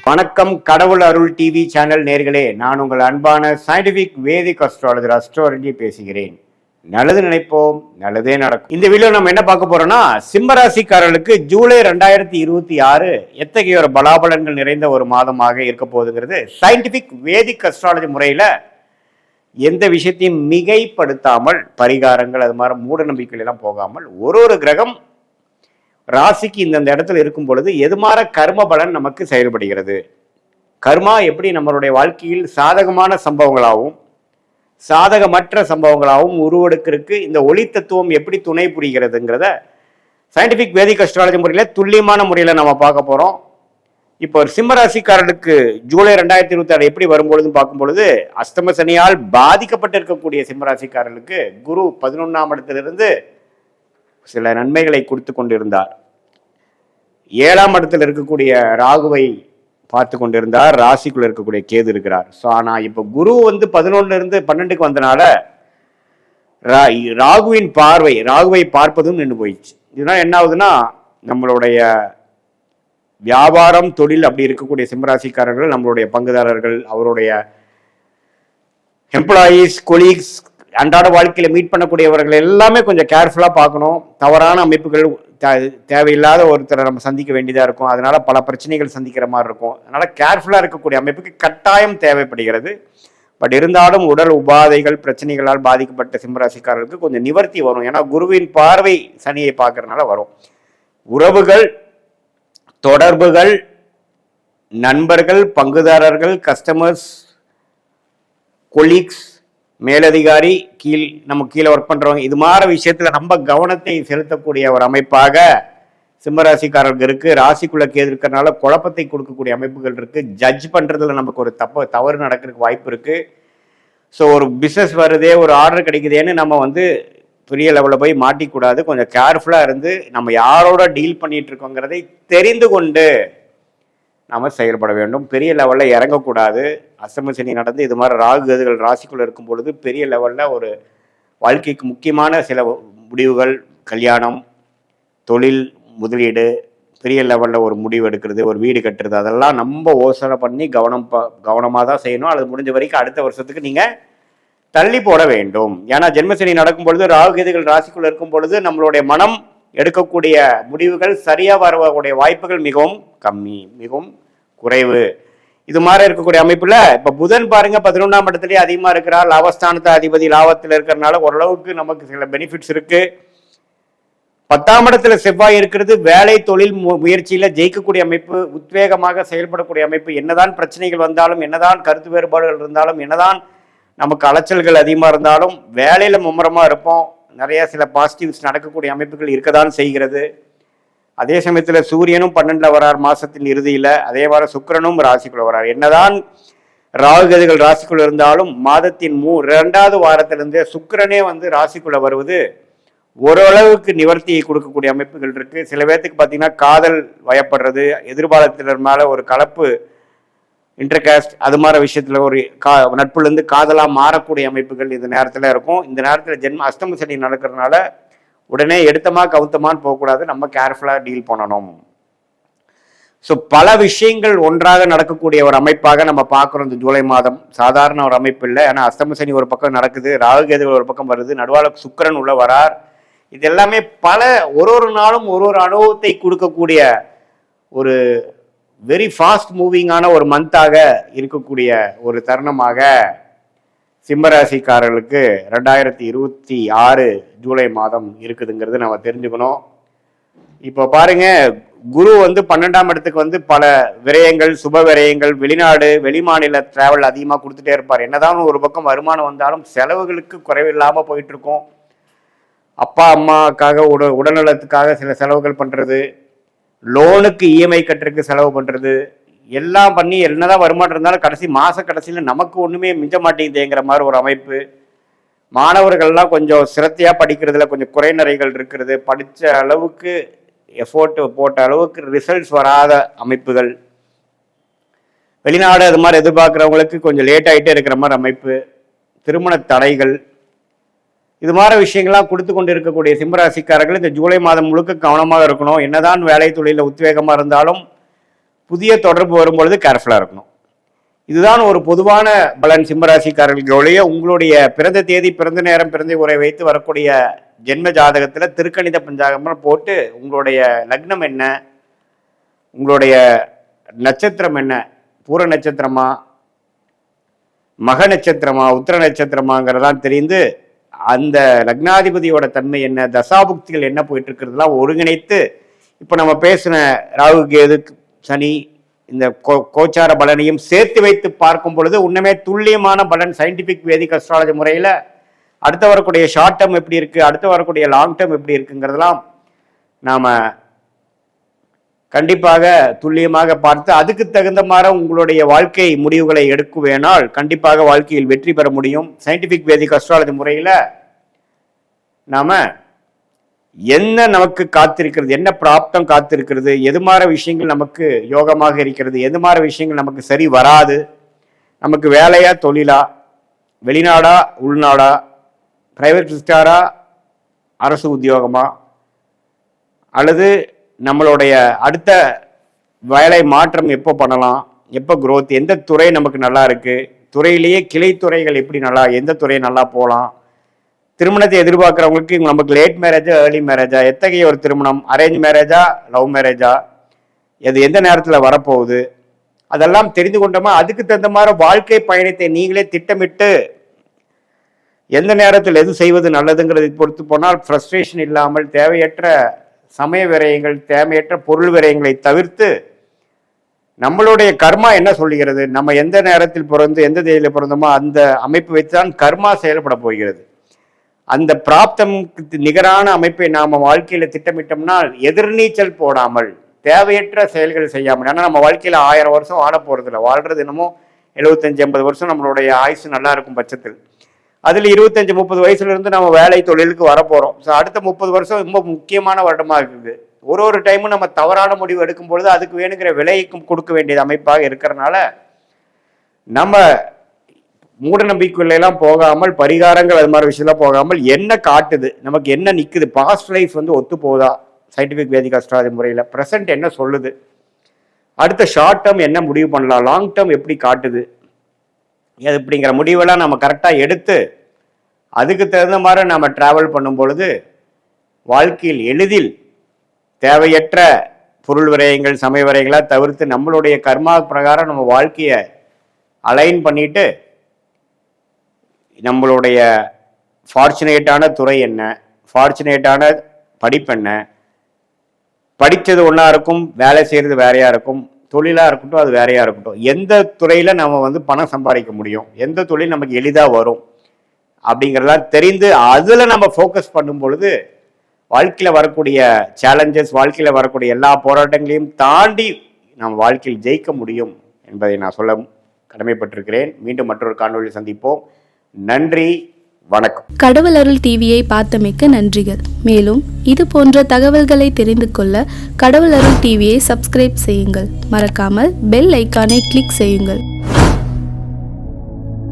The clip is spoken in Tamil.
வணக்கம். கடவுள் அருள் டிவி சேனல் நேர்களே, நான் உங்கள் அன்பான சயின்டிபிக் வேதிக் அஸ்ட்ராலஜர் அஸ்ட்ராலஜி பேசுகிறேன். நல்லது நினைப்போம், நல்லதே நடக்கும். இந்த வீடியோ நம்ம என்ன பார்க்க போறோம்னா, சிம்மராசிக்காரர்களுக்கு ஜூலை 2026 எத்தகைய ஒரு பலாபலன்கள் நிறைந்த ஒரு மாதமாக இருக்க போகுதுங்கிறது சயின்டிபிக் வேதிக் அஸ்ட்ராலஜி முறையில எந்த விஷயத்தையும் மிகைப்படுத்தாமல், பரிகாரங்கள் அது மாதிரி மூட நம்பிக்கைகள் எல்லாம் போகாமல், ஒரு கிரகம் ராசிக்கு இந்த இடத்துல இருக்கும் பொழுது எது மாதிரி கர்ம பலன் நமக்கு செயல்படுகிறது, கர்மா எப்படி நம்மளுடைய வாழ்க்கையில் சாதகமான சம்பவங்களாகவும் சாதகமற்ற சம்பவங்களாகவும் உருவெடுக்கிறதுக்கு இந்த ஒளி தத்துவம் எப்படி துணை புரிகிறதுங்கிறத சயின்டிபிக் வேதிக் அஸ்ட்ராலஜி முறையில் துல்லியமான முறையில் நம்ம பார்க்க போகிறோம். இப்போ ஒரு சிம்மராசிக்காரர்களுக்கு ஜூலை 2026 எப்படி வரும்பொழுதுன்னு பார்க்கும்பொழுது, அஷ்டம சனியால் பாதிக்கப்பட்டு இருக்கக்கூடிய சிம்மராசிக்காரர்களுக்கு குரு 11ஆம் இடத்திலிருந்து சில நன்மைகளை கொடுத்து கொண்டிருந்தார். 7ஆம் இடத்தில் இருக்கக்கூடிய ராகுவை பார்த்து கொண்டிருந்தார். ராசிக்குள்ள இருக்கக்கூடிய கேது இருக்கிறார். ஸோ ஆனால் இப்போ குரு 11 இருந்து 12க்கு வந்தனால ராகுவின் ராகுவை பார்ப்பதும் நின்று போயிடுச்சு. இதனால என்ன ஆகுதுன்னா, நம்மளுடைய வியாபாரம் தொழில் அப்படி இருக்கக்கூடிய சிம்மராசிக்காரர்கள், நம்மளுடைய பங்குதாரர்கள், அவருடைய எம்ப்ளாயீஸ், கொலீக்ஸ், அன்றாட வாழ்க்கையில மீட் பண்ணக்கூடியவர்கள் எல்லாமே கொஞ்சம் கேர்ஃபுல்லா பார்க்கணும். தவறான அமைப்புகள், தேவையில்லாத ஒருத்தரை நம்ம சந்திக்க வேண்டியதா இருக்கும். அதனால பல பிரச்சனைகள் சந்திக்கிற மாதிரி இருக்கும். அதனால கேர்ஃபுல்லா இருக்கக்கூடிய அமைப்புக்கு கட்டாயம் தேவைப்படுகிறது. பட் இருந்தாலும் உடல் உபாதைகள் பிரச்சனைகளால் பாதிக்கப்பட்ட சிம்மராசிக்காரர்களுக்கு கொஞ்சம் நிவர்த்தி வரும். ஏன்னா குருவின் பார்வை சனியை பார்க்கறதுனால வரும். உறவுகள், தொடர்புகள், நண்பர்கள், பங்குதாரர்கள், கஸ்டமர்ஸ், கொலீக்ஸ், மேலதிகாரி, நம்ம கீழே ஒர்க் பண்றவங்க, இது மாதிரி விஷயத்துல ரொம்ப கவனத்தை செலுத்தக்கூடிய ஒரு அமைப்பாக சிம்மராசிக்காரர்கள் இருக்கு. ராசிக்குள்ள கேது இருக்கிறதுனால குழப்பத்தை கொடுக்கக்கூடிய அமைப்புகள் இருக்கு. ஜட்ஜ் பண்றதுல நமக்கு ஒரு தவறு நடக்கிறதுக்கு வாய்ப்பு இருக்கு. ஸோ ஒரு பிஸ்னஸ் வருதே, ஒரு ஆர்டர் கிடைக்குதேன்னு நம்ம பெரிய லெவலில் போய் மாட்டிக்கூடாது. கொஞ்சம் கேர்ஃபுல்லா இருந்து நம்ம யாரோட டீல் பண்ணிட்டு இருக்கோங்கிறதை தெரிந்து கொண்டு நாம செயல்பட வேண்டும். பெரிய லெவலில் இறங்கக்கூடாது. அஷ்டம சனி நடந்து இது மாதிரி ராகு கேதுகள் ராசிக்குள்ள இருக்கும் பொழுது பெரிய லெவலில் ஒரு வாழ்க்கைக்கு முக்கியமான சில முடிவுகள், கல்யாணம், தொழில், முதலீடு, பெரிய லெவலில் ஒரு முடிவு எடுக்கிறது, ஒரு வீடு கட்டுறது, அதெல்லாம் நம்ம யோசனை பண்ணி கவனமாக தான் செய்யணும். அது முடிஞ்ச வரைக்கும் அடுத்த வருஷத்துக்கு நீங்கள் தள்ளி போட வேண்டும். ஏன்னா ஜென்மசனி நடக்கும் பொழுது, ராகு கேதுகள் ராசிக்குள்ள இருக்கும் பொழுது நம்மளுடைய மனம் எடுக்கக்கூடிய முடிவுகள் சரியா வரக்கூடிய வாய்ப்புகள் மிகவும் கம்மி, மிகவும் குறைவு. இது மாதிரி இருக்கக்கூடிய அமைப்புல இப்ப புதன் பாருங்க 11ஆம் இடத்துலயே அதிகமா இருக்கிறார். லாபஸ்தானத்தை அதிபதி லாபத்தில் இருக்கிறதுனால ஓரளவுக்கு நமக்கு சில பெனிஃபிட்ஸ் இருக்கு. 10ஆம் இடத்துல செவ்வாய் இருக்கிறது. வேலை தொழில் முயற்சியில ஜெயிக்கக்கூடிய அமைப்பு, உத்வேகமாக செயல்படக்கூடிய அமைப்பு. என்னதான் பிரச்சனைகள் வந்தாலும், என்னதான் கருத்து வேறுபாடுகள் இருந்தாலும், என்னதான் நமக்கு அலைச்சல்கள் அதிகமா இருந்தாலும் வேலையில மும்முரமா இருப்போம். நிறைய சில பாசிட்டிவ்ஸ் நடக்கக்கூடிய அமைப்புகள் இருக்கதான் செய்கிறது. அதே சமயத்தில் சூரியனும் 12ல் வரார் மாசத்தின் இறுதியில். அதே மாதிரி சுக்கிரனும் ராசிக்குள்ள வரார். என்னதான் ராகு கேதுகள் ராசிக்குள்ள இருந்தாலும் மாதத்தின் 2வது வாரத்திலிருந்தே சுக்கிரனே ராசிக்குள்ள வருவது ஓரளவுக்கு நிவர்த்தியை கொடுக்கக்கூடிய அமைப்புகள் இருக்கு. சில பேர்த்துக்கு பார்த்தீங்கன்னா காதல் வயப்படுறது, எதிர்பாலத்தினர் மேல ஒரு கலப்பு, இன்டர்காஸ்ட், அது மாதிரி விஷயத்துல ஒரு நட்புலேருந்து காதலாக மாறக்கூடிய அமைப்புகள் இந்த நேரத்தில் இருக்கும். இந்த நேரத்தில் அஷ்டம சனி நடக்கிறதுனால உடனே எடுத்தமா கவுத்தமான்னு போகக்கூடாது. நம்ம கேர்ஃபுல்லாக டீல் பண்ணணும். ஸோ பல விஷயங்கள் ஒன்றாக நடக்கக்கூடிய ஒரு அமைப்பாக நம்ம பார்க்குறோம். இந்த ஜூலை மாதம் சாதாரண ஒரு அமைப்பு இல்லை. ஏன்னா அஷ்டம சனி ஒரு பக்கம் நடக்குது, ராகு கேது ஒரு பக்கம் வருது, நடுவால சுக்கிரன் உள்ள வரார். இது எல்லாமே பல ஒரு நாளும் ஒரு அனுபவத்தை கொடுக்கக்கூடிய ஒரு வெரி ஃபாஸ்ட் மூவிங்கான ஒரு மந்தாக இருக்கக்கூடிய ஒரு தருணமாக சிம்மராசிக்காரர்களுக்கு 2026 ஜூலை மாதம் இருக்குதுங்கிறது நம்ம தெரிஞ்சுக்கணும். இப்போ பாருங்க, குரு 12ஆம் இடத்துக்கு பல விரயங்கள், சுப விரயங்கள், வெளிநாடு வெளிமாநில டிராவல் அதிகமாக கொடுத்துட்டே இருப்பார். என்னதான் ஒரு பக்கம் வருமானம் வந்தாலும் செலவுகளுக்கு குறைவில்லாமல் போயிட்டு இருக்கும். அப்பா அம்மாக்காக உடல்நலத்துக்காக சில செலவுகள் பண்றது, லோனுக்கு இஎம்ஐ கட்டுறதுக்கு செலவு பண்றது, எல்லாம் பண்ணி என்னதான் வருமானம் இருந்தாலும் கடைசியில் நமக்கு ஒண்ணுமே மிஞ்ச மாட்டேங்குதுங்கிற மாதிரி ஒரு அமைப்பு. மாணவர்கள்லாம் கொஞ்சம் சிரத்தையா படிக்கிறதுல கொஞ்சம் குறைநிறைகள் இருக்கிறது. படிச்ச அளவுக்கு எஃபோர்ட் போட்ட அளவுக்கு ரிசல்ட்ஸ் வராத அமைப்புகள், வெளிநாடு அது மாதிரி எதிர்பார்க்கிறவங்களுக்கு கொஞ்சம் லேட் ஆகிட்டே இருக்கிற மாதிரி அமைப்பு, திருமண தடைகள், இது மாதிரி விஷயங்கள்லாம் கொடுத்து கொண்டு இருக்கக்கூடிய சிம்மராசிக்காரர்கள் இந்த ஜூலை மாதம் முழுக்க கவனமாக இருக்கணும். என்னதான் வேலை தொழிலில் உத்வேகமாக இருந்தாலும் புதிய தொடர்பு வரும்பொழுது கேர்ஃபுல்லாக இருக்கணும். இதுதான் ஒரு பொதுவான பலன் சிம்மராசிக்காரர்களுடைய. உங்களுடைய பிறந்த தேதி, பிறந்த நேரம், பிறந்த உரை வைத்து வரக்கூடிய ஜென்ம ஜாதகத்தில் திருக்கணித பஞ்சாங்கம் போட்டு உங்களுடைய லக்னம் என்ன, உங்களுடைய நட்சத்திரம் என்ன, பூர நட்சத்திரமா, மக நட்சத்திரமா, உத்திர நட்சத்திரமாங்கிறதான் தெரிந்து அந்த லக்னாதிபதியோட தன்மை என்ன, தசாபுக்திகள் என்ன போயிட்டு இருக்கிறதுலாம் ஒருங்கிணைத்து இப்போ நம்ம பேசின ராகு கேது சனி இந்த கோச்சார பலனையும் சேர்த்து வைத்து பார்க்கும் பொழுது உண்மையே துல்லியமான பலன் சயின்டிபிக் வேதிக் அஸ்ட்ராலஜி முறையில் அடுத்து வரக்கூடிய ஷார்ட் டேர்ம் எப்படி இருக்குது, அடுத்து வரக்கூடிய லாங் டேர்ம் எப்படி இருக்குங்கிறதெல்லாம் நாம் கண்டிப்பாக துல்லியமாக பார்த்து அதுக்கு தகுந்த மாதிரி உங்களுடைய வாழ்க்கை முடிவுகளை எடுக்க வேணால் கண்டிப்பாக வாழ்க்கையில் வெற்றி பெற முடியும். சயின்டிபிக் வேதிக் அஸ்ட்ராலஜி முறையில் நாம் என்ன நமக்கு காத்திருக்கிறது, என்ன பிராப்தம் காத்திருக்கிறது, எது மாதிரி விஷயங்கள் நமக்கு யோகமாக இருக்கிறது, எது மாதிரி விஷயங்கள் நமக்கு சரி வராது, நமக்கு வேலையா தொழிலா, வெளிநாடா உள்நாடா, பிரைவேட் செக்டாரா அரசு உத்தியோகமா, அல்லது நம்மளுடைய அடுத்த வேலை மாற்றம் எப்போ பண்ணலாம், எப்போ growth, எந்த துறை நமக்கு நல்லா இருக்கு, துறையிலேயே கிளை துறைகள் எப்படி நல்லா, எந்த துறை நல்லா போகலாம், திருமணத்தை எதிர்பார்க்குறவங்களுக்கு நமக்கு லேட் மேரேஜா ஏர்லி மேரேஜா, எத்தகைய ஒரு திருமணம், அரேஞ்ச் மேரேஜா லவ் மேரேஜா, இது எந்த நேரத்தில் வரப்போகுது, அதெல்லாம் தெரிந்து கொண்டோமா அதுக்கு தகுந்த மாதிரி வாழ்க்கை பயணத்தை நீங்களே திட்டமிட்டு எந்த நேரத்தில் எது செய்வது நல்லதுங்கிறதை பொறுத்து போனால் ஃப்ரஸ்ட்ரேஷன் இல்லாமல் தேவையற்ற சமய விரயங்கள், தேவையற்ற பொருள் விரயங்களை தவிர்த்து நம்மளுடைய கர்மா என்ன சொல்லுகிறது, நம்ம எந்த நேரத்தில் பிறந்து எந்த தேதியில் பிறந்தோமோ அந்த அமைப்பு வைத்துதான் கர்மா செயல்பட போகிறது. அந்த பிராப்தமுக்கு நிகரான அமைப்பை நாம் வாழ்க்கையில் திட்டமிட்டோம்னால் எதிர்நீச்சல் போடாமல் தேவையற்ற செயல்கள் செய்யாமல், ஏன்னா நம்ம வாழ்க்கையில் 1000 வருஷம் வாழ போகிறதில்ல, வாழ்றது என்னமோ 75-80 வருஷம் நம்மளுடைய ஆயுசு நல்லா இருக்கும் பட்சத்தில், அதில் 25-30 வயசுலேருந்து நம்ம வேலை தொழிலுக்கு வரப்போகிறோம். ஸோ அடுத்த 30 வருஷம் ரொம்ப முக்கியமான வருடமாக இருக்குது. ஒரு டைமும் நம்ம தவறான முடிவு எடுக்கும் பொழுது அதுக்கு வேணுங்கிற விலைக்கும் கொடுக்க வேண்டியது அமைப்பாக இருக்கிறனால நம்ம மூட நம்பிக்கைலாம் போகாமல், பரிகாரங்கள் அது மாதிரி விஷயம்லாம் போகாமல் என்ன காட்டுது, நமக்கு என்ன நிற்குது, பாஸ்ட் லைஃப் ஒத்து போதா சயின்டிஃபிக் வேதிக் அஸ்ட்ராலஜி முறையில், ப்ரெசென்ட் என்ன சொல்லுது, அடுத்த ஷார்ட் டேர்ம் என்ன முடிவு பண்ணலாம், லாங் டேர்ம் எப்படி காட்டுது, இப்படிங்கிற முடிவெல்லாம் நம்ம கரெக்டாக எடுத்து அதுக்கு தகுந்த மாதிரி நம்ம ட்ராவல் பண்ணும் பொழுது வாழ்க்கையில் எளிதில் தேவையற்ற பொருள் விரயங்கள், சமய விரயங்களாக தவிர்த்து நம்மளுடைய கர்மா பிரகாரம் நம்ம வாழ்க்கையை அலைன் பண்ணிட்டு நம்மளுடைய ஃபார்ச்சுனேட்டான துறை என்ன, ஃபார்ச்சுனேட்டான படிப்பு என்ன, படித்தது ஒன்றா இருக்கும், வேலை செய்கிறது வேறையாக இருக்கும், தொழிலாக இருக்கட்டும் அது வேறையாக இருக்கட்டும், எந்த துறையில் நம்ம பணம் சம்பாதிக்க முடியும், எந்த தொழில் நமக்கு எளிதாக வரும் அப்படிங்கிறதெல்லாம் தெரிந்து அதில் நம்ம ஃபோக்கஸ் பண்ணும் பொழுது வாழ்க்கையில் வரக்கூடிய சேலஞ்சஸ், வாழ்க்கையில் வரக்கூடிய எல்லா போராட்டங்களையும் தாண்டி நம்ம வாழ்க்கையில் ஜெயிக்க முடியும் என்பதை நான் சொல்ல கடமைப்பட்டிருக்கிறேன். மீண்டும் மற்றொரு காணொளியில் சந்திப்போம். நன்றி, வணக்கம். கடவுள் அருள் டிவியை பார்த்தமைக்க நன்றிகள். மேலும் இது போன்ற தகவல்களை தெரிந்து கொள்ள கடவுள் அருள் டிவியை சப்ஸ்கிரைப் செய்யுங்கள். மறக்காமல் பெல் ஐக்கானை கிளிக் செய்யுங்கள்.